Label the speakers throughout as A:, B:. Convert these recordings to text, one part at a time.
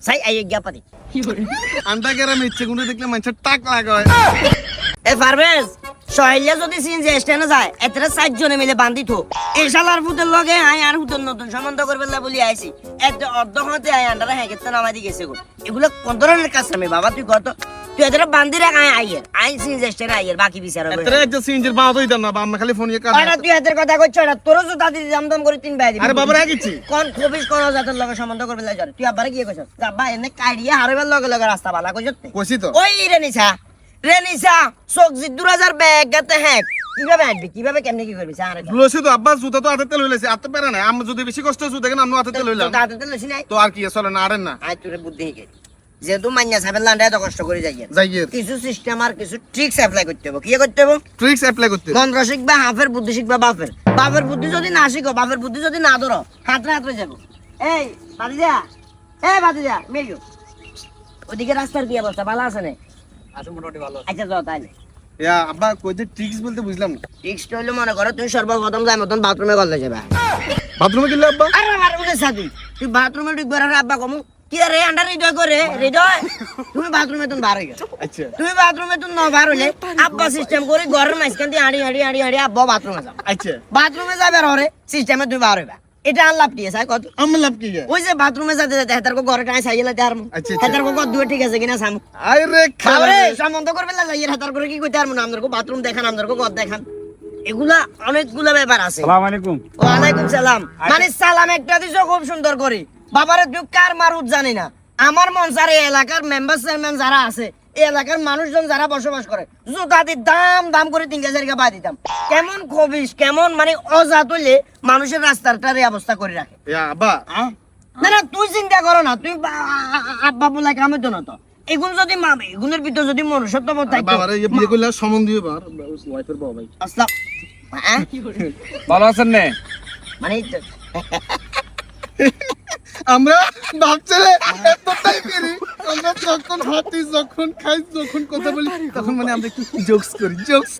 A: সাই I গিয়া পাতি
B: আন্ডা গেরামে ইচ্ছে গুলো দেখলে মানুষের টাক লাগায়।
A: এ পারভেজ সহেলিয়া যদি সিনজে স্টেনে যায় এতরে 4 জনে মিলে বান্ধি থো এই শালার ফুতের লগে আই আর ফুতের নতুন সম্বন্ধ করবেলা বলি আইছি এত অর্ধ হতে আই আন্ডারে হেগেতে নামাই গেছে গো এগুলো কোন ধরনের কাজ আমি বাবা তুই কত তুই এতরে বান্ধি রাখ আই আইয়ের আই সিনজে স্টেনে আইয়ের বাকি বিচার হবে
B: এতরে যে সিনজের বাদ হই দাও না বাম খালি ফোন ইয়ে
A: আরে তুই এতের কথা কইছ না তোরও তো দাদি জামদম করে 3 বাই দিবি
B: আরে বাবা রাগিছি
A: কোন খবিস কোন জাতের লগে সম্বন্ধ করবেলা যার তুই আবারে কি কইছ বাবা এনে কাইড়িয়া হারবেল লগে লগে রাস্তা বালা কইছ
B: কইছি তো
A: ওই রেনিসা সবজি 2000 ব্যাগ গাতে হ্যাঁ কিভাবে আসবি কিভাবে কেমনে কি করবি আরে
B: লইছি তো আব্বা জুতা তো হাতে তেল হইলেছে আতে পারে না আমি যদি বেশি কষ্ট হচ্ছে দেখেন আমি হাতে তেল হইলাম
A: দাদা তো লসি নাই
B: তো আর কি চলে না আরেন না
A: আই তোরে বুদ্ধি হিকে যেহেতু মাইয়া সাহেবের লান্ডা এত কষ্ট করে যাইয়ে
B: যাইয়ে
A: কিছু সিস্টেম আর কিছু ট্রিক্স অ্যাপ্লাই করতে হবে কি করতে হবে
B: ট্রিক্স অ্যাপ্লাই করতে
A: মন্ত্র শিখবা হাফের বুদ্ধি শিখবা বাপের বুদ্ধি যদি না শিখো বাপের বুদ্ধি যদি না ধরো হাতরে যাবো এই বাতিজা মেজো ওদিকে রাস্তার কি অবস্থা ভালো আছে না
C: আসলে মোটামুটি ভালো
A: আচ্ছা যাও তাইলে
B: ইয়া আব্বা কইতে ট্রিক্স বলতে বুঝলাম না
A: ট্রিক্সটা হইলো মনে করো তুমি সর্বপ্রথম যাই মতন বাথরুমে গলে যাবে
B: বাথরুমে গেলে আব্বা
A: আরে বাথরুমে সাথী তুই বাথরুমে ঢুকবে আর আব্বা কমু কি রে আন্ডার হৃদয় করে হৃদয় তুমি বাথরুমে তুমি বার হয়ে গেছো
B: আচ্ছা
A: তুমি বাথরুমে তুমি ন বার হলে আব্বা সিস্টেম করে ঘরের মাঝখান দিয়ে হাঁড়ি আব্বা বাথরুমে যাও
B: আচ্ছা
A: বাথরুমে যাবে হরে সিস্টেমে তুমি বার হইবা এটা আর লাভ দিয়ে কত
B: আমার লাভ কি
A: ওই যে বাথরুমে যাতে যাতে হেতার কো ঘরে টাই সাইলে তার
B: আচ্ছা,
A: হেতার কো দুটো ঠিক আছে কিনা সাম
B: আরে
A: খাবরে সম্বন্ধ করবে না যাই হেতার করে কি কইতে আর মনে আমাদের কো বাথরুম দেখান আমাদের কো ঘর দেখান এগুলা অনেকগুলা ব্যাপার আছে
C: আসসালামু আলাইকুম
A: ওয়ালাইকুম সালাম মানে সালাম একটা দিছো খুব সুন্দর করে বাবারে তুই কার মারুত জানি না আমার মন স্যার এই এলাকার মেম্বার চেয়ারম্যান যারা আছে এই এলাকার মানুষজন যারা বসবাস করে জুতাদি দাম করে 3000 টাকা বাদ দিতাম কেমন খবিস কেমন মানে অজাত হইলে মানুষের রাস্তাটার এই অবস্থা করে রাখে
B: ইয়া আব্বা
A: না তুই চিন্তা করো না তুই আব্বা বলে কামে তো না তো এগুন যদি মামে এগুনের ভিতর যদি মনুষ্যত্ব থাকতো
B: বাবারে এই বিয়ে করলে সম্বন্ধ দিও বার ওয়াইফের বাবা ভাই
A: আসলাম হ্যাঁ
C: ভালো আছেন নে
A: মানে
B: আমরা ভাবছিলে এতটাই পেরি আমরা যখন হাঁটি যখন খাই যখন কথা বলি তখন মানে আমরা একটু জোকস করি জোকস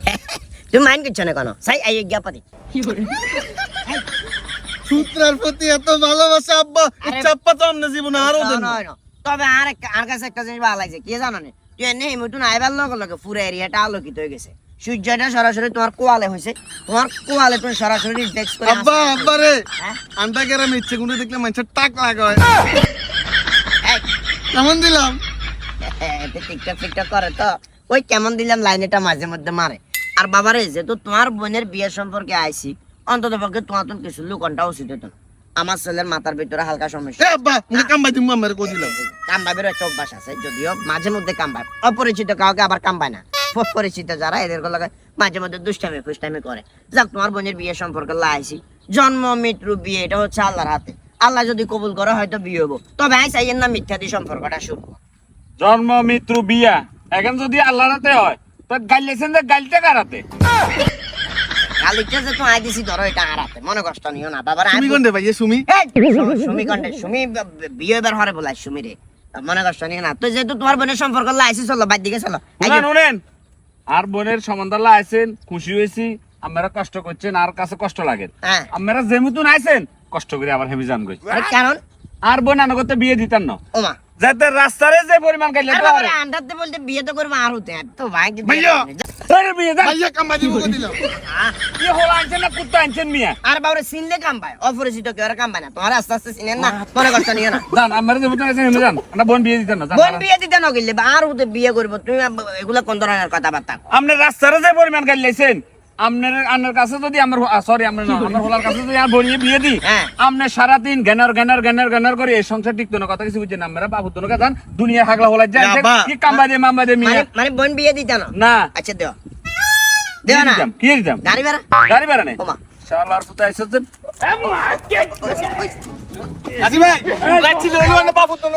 A: তুই মাইন্ড করছো না কেন সাই আই জ্ঞাপাতি
B: সূত্রের প্রতি এত ভালোবাসা আব্বা চাপ্পা তো আমরা জীবনে আরো দেন
A: তবে আর কাছে একটা জিনিস ভালো লাগছে কি জানো না তুই এনে হিমুটুন আইবার লগে পুরো এরিয়াটা আলোকিত হয়ে গেছে সূর্যটা সরাসরি তোমার কোয়ালে হয়েছে তোমার কোয়ালে তুমি সরাসরি রিফ্লেক্স করে
B: আব্বা আব্বা রে
A: হ্যাঁ?
B: আন্ডা গেরামে ইচ্ছে গুলো দেখলে মানুষের টাক লাগায় কেমন দিলাম
A: টিকটক করে তো ওই কেমন দিলাম লাইনেটা মাঝে মধ্যে মারে আর বাবারে যেহেতু তোমার বোনের বিয়ে সম্পর্কে আইছি অন্তত পক্ষে তোমার তো কিছু লুকনটা উচিত হতো না। আমার ছেলের মাথার ভিতরে হালকা সমস্যা
B: আব্বা মুখে কামবাই দিমু আমার কই দিলাম
A: কামবাবের একটা অভ্যাস আছে যদিও মাঝে মধ্যে কামবাব অপরিচিত কাউকে আবার কামবায় না পরিচিত যারা এদের লগে মাঝে মধ্যে দুষ্টামি ফুষ্টামি করে যাক তোমার বোনের বিয়ে সম্পর্কে লাইছি জন্ম মৃত্যু বিয়ে এটা হচ্ছে আল্লাহর হাতে আল্লাহ যদি কবুল করে হয়তো বিয়ে হবো তবে আই চাইয়েন না মিথ্যাদি সম্পর্কটা শুরু
C: জন্ম মৃত্যু বিয়া এখন যদি আল্লাহর হাতে হয় তো গাইলেছেন যে গাইলটা কার হাতে
A: কালিটা যে তো আই দিছি ধরো এটা আর হাতে মনে কষ্ট নিও না বাবার
B: তুমি কোন রে ভাই সুমি
A: সুমি কন্ডে সুমি বিয়ে এবার হরে বলাই সুমি রে মনে কষ্ট নিও না তো যেহেতু তোমার বোনের সম্পর্ক লাইছি চলো বাইর দিকে চলো
C: শুনেন আর বোনের সম্বন্ধ লাইছেন খুশি হয়েছি আপনারা কষ্ট করছেন আর কাছে কষ্ট লাগে
A: হ্যাঁ
C: আপনারা যেমন আইছেন কষ্ট করে আবার হেমি যান গই
A: কারণ
C: আর বোন আনগতে বিয়ে দিতেন না
A: ওমা
C: যাতে রাস্তারে যে পরিমাণ গাইলে
A: আর
C: তো
A: বাবারে আন্ডারতে বলতে বিয়ে তো করবো আর হতে তো ভাই কি
B: ভাইয়া!
C: আরে বিয়ে যান
B: ভাইয়া কামবাই দিমু কই দিলাম
C: কি হল আনছেন না কুত্তা আনছেন মিয়া
A: আর বাবারে চিনলে কাম পায় অপরিচিত কেউ আর কাম পায় না তোমার আস্তে আস্তে চিনেন না মনে কষ্ট নিও না
C: যান আপনারা যেমন আছেন হেমি যান আমরা বোন বিয়ে দিতেন না যান,
A: বোন বিয়ে দিতে না গেলে আর হতে বিয়ে করবো তুমি এগুলা কোন ধরনের কথাবার্তা
C: আপনি রাস্তারে যে পরিমাণ গাইলেছেন আপনার কাছে যদি আমার সরি আমার হলার কাছে যদি আর বনিয়ে বিয়ে দিই
A: হ্যাঁ।
C: আপনি সারাদিন জ্ঞানার করে এই সংসার টিকতো না কথা কিছু বুঝছেন আমরা বাবু তো গান দুনিয়া হাগলা হলাই যায়
B: বাবা।
C: কি কাম্বা দে মাম্বা দে মিয়া
A: মানে বোন বিয়ে দিতে না
C: না
A: আচ্ছা দেও দেও না
C: কি দিতাম
A: গাড়ি ভাড়া
C: গাড়ি ভাড়া নেই
A: ওমা
C: শালার পুতা এসেছেন
B: আজি ভাই যাচ্ছি লইলো না বাবু তো